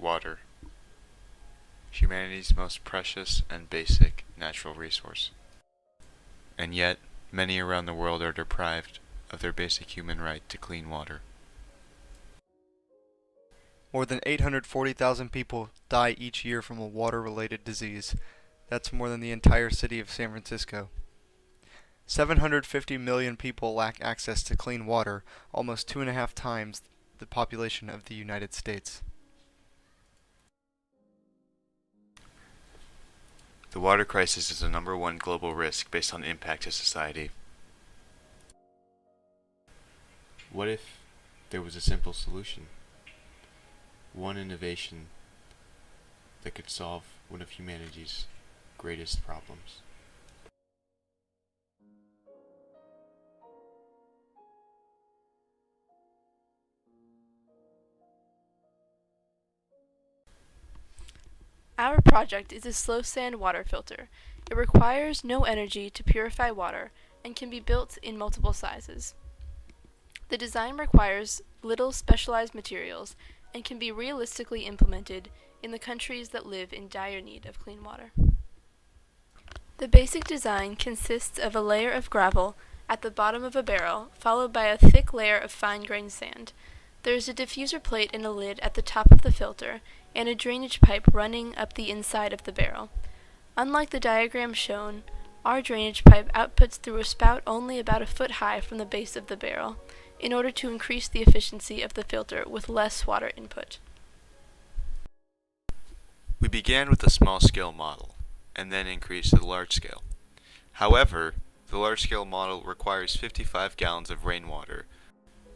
Water. Humanity's most precious and basic natural resource. And yet, many around the world are deprived of their basic human right to clean water. More than 840,000 people die each year from a water-related disease. That's more than the entire city of San Francisco. 750 million people lack access to clean water, almost 2.5 times the population of the United States. The water crisis is the #1 global risk based on impact to society. What if there was a simple solution? One innovation that could solve one of humanity's greatest problems. Our project is a slow sand water filter. It requires no energy to purify water and can be built in multiple sizes. The design requires little specialized materials and can be realistically implemented in the countries that live in dire need of clean water. The basic design consists of a layer of gravel at the bottom of a barrel, followed by a thick layer of fine-grained sand. There is a diffuser plate and a lid at the top of the filter, and a drainage pipe running up the inside of the barrel. Unlike the diagram shown, our drainage pipe outputs through a spout only about a foot high from the base of the barrel, in order to increase the efficiency of the filter with less water input. We began with a small-scale model, and then increased to the large scale. However, the large-scale model requires 55 gallons of rainwater,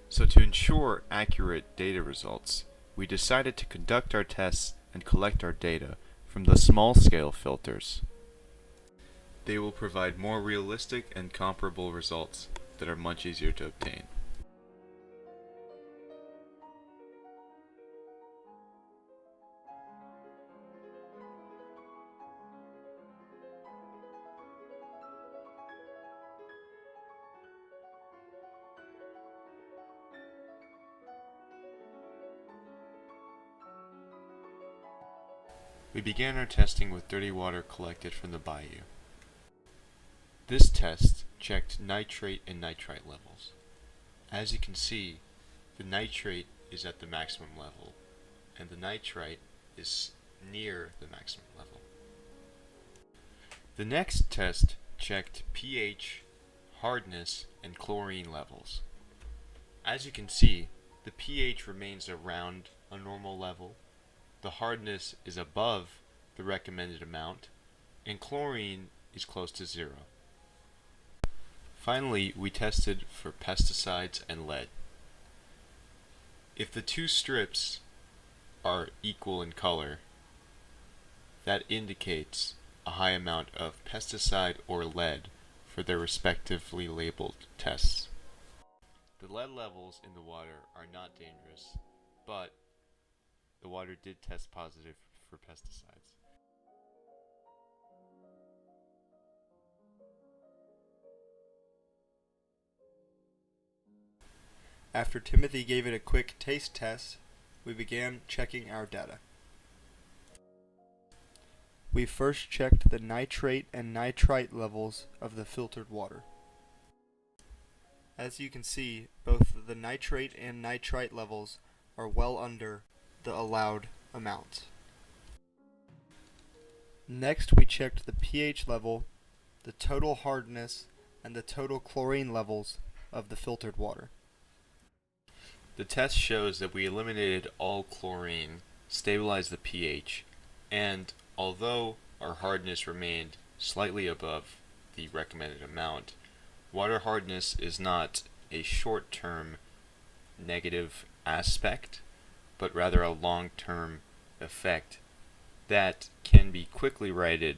so to ensure accurate data results, we decided to conduct our tests and collect our data from the small-scale filters. They will provide more realistic and comparable results that are much easier to obtain. We began our testing with dirty water collected from the bayou. This test checked nitrate and nitrite levels. As you can see, the nitrate is at the maximum level, and the nitrite is near the maximum level. The next test checked pH, hardness, and chlorine levels. As you can see, the pH remains around a normal level, the hardness is above the recommended amount, and chlorine is close to 0. Finally, we tested for pesticides and lead. If the two strips are equal in color, that indicates a high amount of pesticide or lead for their respectively labeled tests. The lead levels in the water are not dangerous, but the water did test positive for pesticides. After Timothy gave it a quick taste test, we began checking our data. We first checked the nitrate and nitrite levels of the filtered water. As you can see, both the nitrate and nitrite levels are well under the allowed amount. Next, we checked the pH level, the total hardness, and the total chlorine levels of the filtered water. The test shows that we eliminated all chlorine, stabilized the pH, and although our hardness remained slightly above the recommended amount, water hardness is not a short-term negative aspect, but rather a long-term effect that can be quickly righted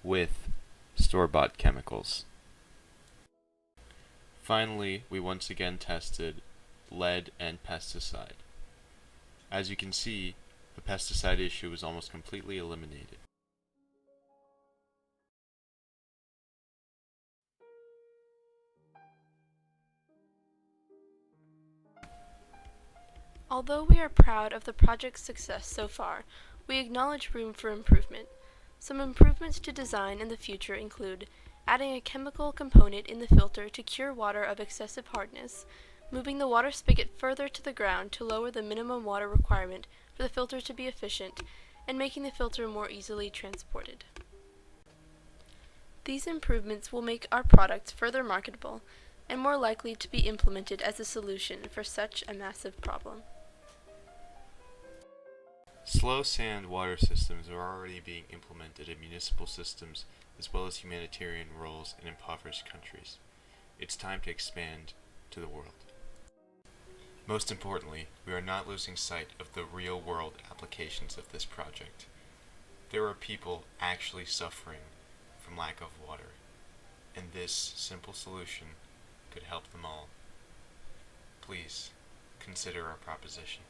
with store-bought chemicals. Finally, we once again tested lead and pesticide. As you can see, the pesticide issue is almost completely eliminated. Although we are proud of the project's success so far, we acknowledge room for improvement. Some improvements to design in the future include adding a chemical component in the filter to cure water of excessive hardness, moving the water spigot further to the ground to lower the minimum water requirement for the filter to be efficient, and making the filter more easily transported. These improvements will make our product further marketable and more likely to be implemented as a solution for such a massive problem. Slow sand water systems are already being implemented in municipal systems as well as humanitarian roles in impoverished countries. It's time to expand to the world. Most importantly, we are not losing sight of the real-world applications of this project. There are people actually suffering from lack of water, and this simple solution could help them all. Please consider our proposition.